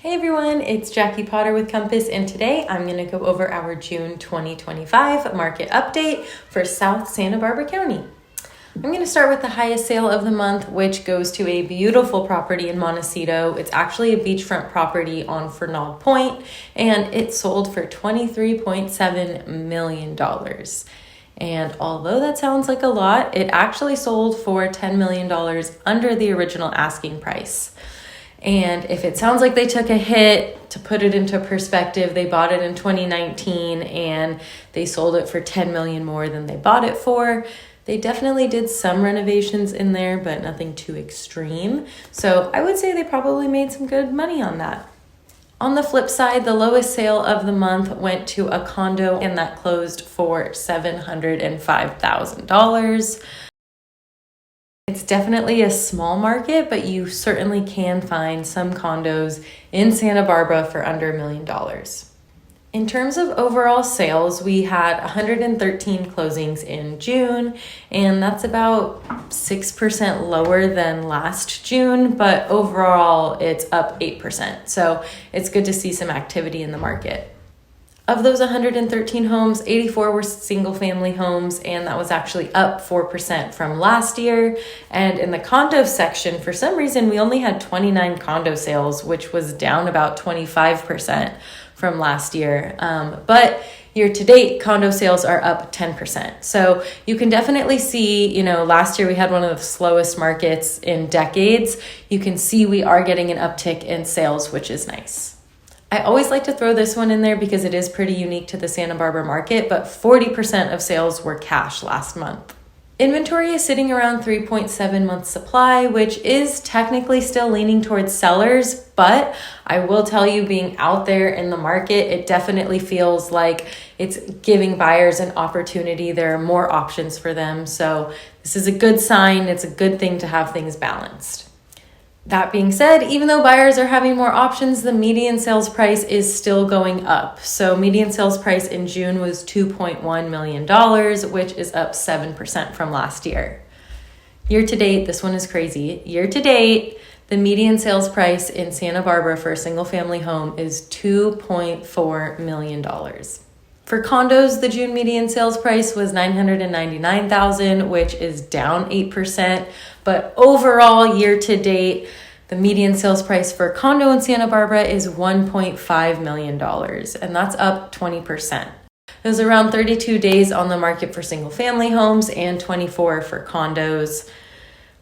Hey everyone, it's Jackie Potter with Compass, and today I'm going to go over our June 2025 market update for South Santa Barbara County. I'm going to start with the highest sale of the month, which goes to a beautiful property in Montecito. It's actually a beachfront property on Fernald Point, and it sold for $23.7 million. And although that sounds like a lot, it actually sold for $10 million under the original asking price. And if it sounds like they took a hit, to put it into perspective, they bought it in 2019 and they sold it for $10 million more than they bought it for. They definitely did some renovations in there, but nothing too extreme. So I would say they probably made some good money on that. On the flip side, the lowest sale of the month went to a condo, and that closed for $705,000. It's definitely a small market, but you certainly can find some condos in Santa Barbara for under $1 million. In terms of overall sales, we had 113 closings in June, and that's about 6% lower than last June, but overall it's up 8%. So it's good to see some activity in the market. Of those 113 homes, 84 were single-family homes, and that was actually up 4% from last year. And in the condo section, for some reason, we only had 29 condo sales, which was down about 25% from last year. But year-to-date, condo sales are up 10%. So you can definitely see, last year we had one of the slowest markets in decades. You can see we are getting an uptick in sales, which is nice. I always like to throw this one in there because it is pretty unique to the Santa Barbara market, but 40% of sales were cash last month. Inventory is sitting around 3.7 months supply, which is technically still leaning towards sellers, but I will tell you, being out there in the market, it definitely feels like it's giving buyers an opportunity. There are more options for them, so this is a good sign. It's a good thing to have things balanced. That being said, even though buyers are having more options, the median sales price is still going up. So median sales price in June was $2.1 million, which is up 7% from last year. Year to date, this one is crazy. Year to date, the median sales price in Santa Barbara for a single family home is $2.4 million. For condos, the June median sales price was $999,000, which is down 8%. But overall, year to date, the median sales price for a condo in Santa Barbara is $1.5 million, and that's up 20%. There's around 32 days on the market for single family homes and 24 for condos.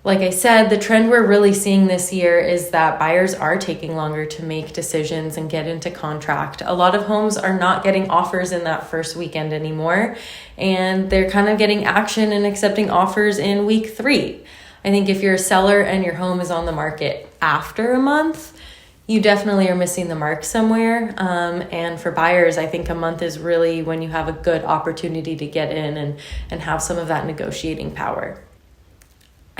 Like I said, the trend we're really seeing this year is that buyers are taking longer to make decisions and get into contract. A lot of homes are not getting offers in that first weekend anymore, and they're kind of getting action and accepting offers in week 3. I think if you're a seller and your home is on the market after a month, you definitely are missing the mark somewhere. And for buyers, I think a month is really when you have a good opportunity to get in and have some of that negotiating power.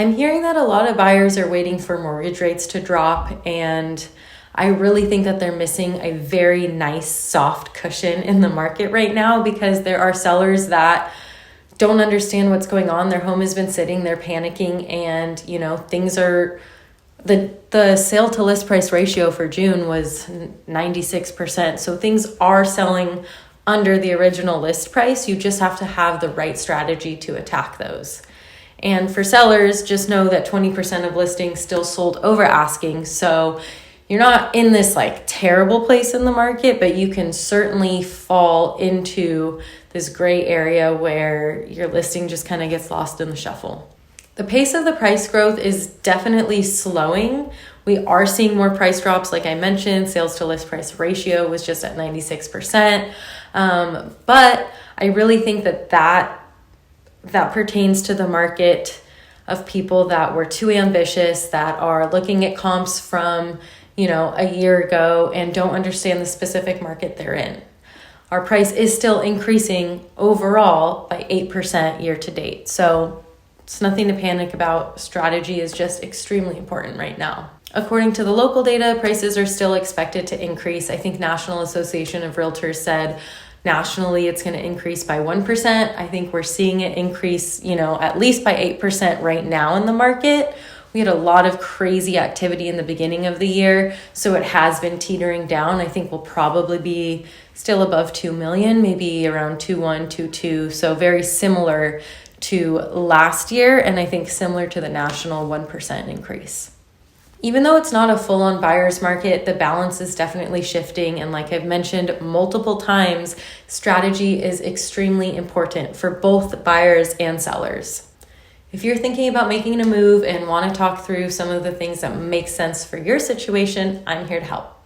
I'm hearing that a lot of buyers are waiting for mortgage rates to drop, and I really think that they're missing a very nice soft cushion in the market right now, because there are sellers that don't understand what's going on. Their home has been sitting, they're panicking, and things are, the sale to list price ratio for June was 96%. So things are selling under the original list price. You just have to have the right strategy to attack those. And for sellers, just know that 20% of listings still sold over asking. So you're not in this terrible place in the market, but you can certainly fall into this gray area where your listing just kind of gets lost in the shuffle. The pace of the price growth is definitely slowing. We are seeing more price drops. Like I mentioned, sales to list price ratio was just at 96%. But I really think that pertains to the market of people that were too ambitious, that are looking at comps from, a year ago and don't understand the specific market they're in. Our price is still increasing overall by 8% year to date. So it's nothing to panic about. Strategy is just extremely important right now. According to the local data, prices are still expected to increase. I think National Association of Realtors said nationally it's going to increase by 1%. I think we're seeing it increase, at least by 8% right now in the market, We had a lot of crazy activity in the beginning of the year, so it has been teetering down. I think we'll probably be still above 2 million, maybe around 2.1, 2.2. So very similar to last year, and I think similar to the national 1% increase. Even though it's not a full-on buyer's market, the balance is definitely shifting. And like I've mentioned multiple times, strategy is extremely important for both buyers and sellers. If you're thinking about making a move and want to talk through some of the things that make sense for your situation, I'm here to help.